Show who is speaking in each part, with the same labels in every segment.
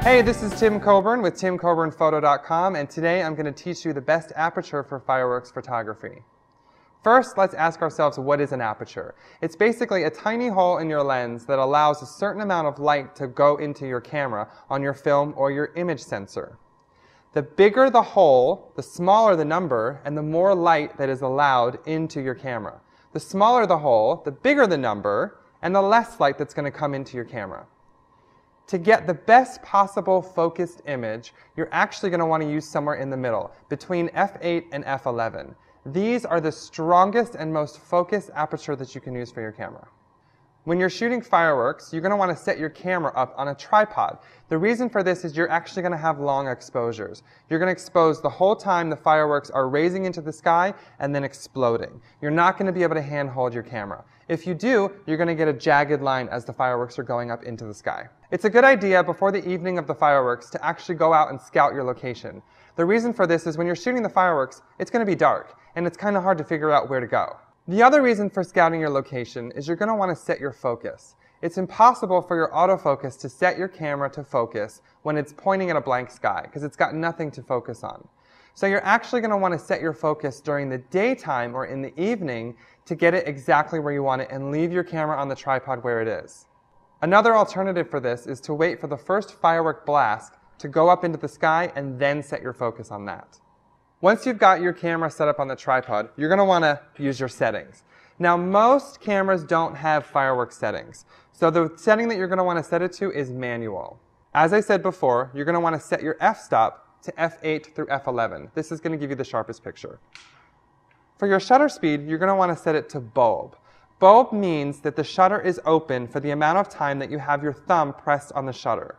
Speaker 1: Hey, this is Tim Coburn with timcoburnphoto.com, and today I'm going to teach you the best aperture for fireworks photography. First, let's ask ourselves, what is an aperture? It's basically a tiny hole in your lens that allows a certain amount of light to go into your camera on your film or your image sensor. The bigger the hole, the smaller the number, and the more light that is allowed into your camera. The smaller the hole, the bigger the number, and the less light that's going to come into your camera. To get the best possible focused image, you're actually going to want to use somewhere in the middle, between f8 and f11. These are the strongest and most focused aperture that you can use for your camera. When you're shooting fireworks, you're going to want to set your camera up on a tripod. The reason for this is you're actually going to have long exposures. You're going to expose the whole time the fireworks are raising into the sky and then exploding. You're not going to be able to handhold your camera. If you do, you're going to get a jagged line as the fireworks are going up into the sky. It's a good idea before the evening of the fireworks to actually go out and scout your location. The reason for this is when you're shooting the fireworks, it's going to be dark, and it's kind of hard to figure out where to go. The other reason for scouting your location is you're going to want to set your focus. It's impossible for your autofocus to set your camera to focus when it's pointing at a blank sky, because it's got nothing to focus on. So you're actually going to want to set your focus during the daytime or in the evening to get it exactly where you want it and leave your camera on the tripod where it is. Another alternative for this is to wait for the first firework blast to go up into the sky and then set your focus on that. Once you've got your camera set up on the tripod, you're going to want to use your settings. Now, most cameras don't have fireworks settings, so the setting that you're going to want to set it to is manual. As I said before, you're going to want to set your f-stop to f8 through f11. This is going to give you the sharpest picture. For your shutter speed, you're going to want to set it to bulb. Bulb means that the shutter is open for the amount of time that you have your thumb pressed on the shutter.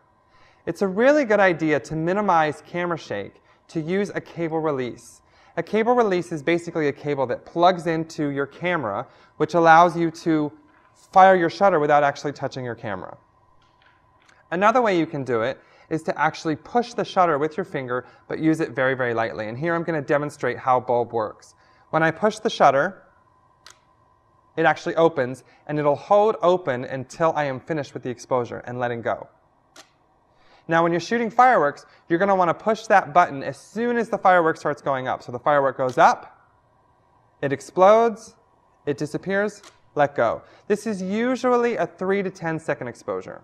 Speaker 1: It's a really good idea to minimize camera shake to use a cable release. A cable release is basically a cable that plugs into your camera, which allows you to fire your shutter without actually touching your camera. Another way you can do it is to actually push the shutter with your finger, but use it very, very lightly. And here I'm going to demonstrate how bulb works. When I push the shutter, it actually opens, and it'll hold open until I am finished with the exposure and letting go. Now, when you're shooting fireworks, you're going to want to push that button as soon as the firework starts going up. So the firework goes up, it explodes, it disappears, let go. This is usually a 3 to 10 second exposure.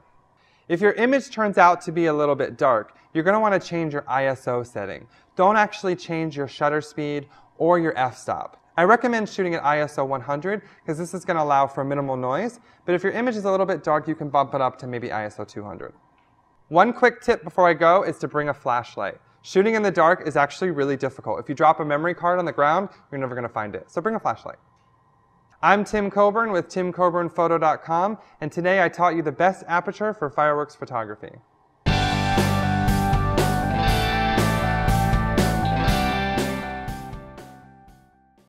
Speaker 1: If your image turns out to be a little bit dark, you're going to want to change your ISO setting. Don't actually change your shutter speed or your f-stop. I recommend shooting at ISO 100 because this is going to allow for minimal noise, but if your image is a little bit dark, you can bump it up to maybe ISO 200. One quick tip before I go is to bring a flashlight. Shooting in the dark is actually really difficult. If you drop a memory card on the ground, you're never going to find it. So bring a flashlight. I'm Tim Coburn with timcoburnphoto.com, and today I taught you the best aperture for fireworks photography.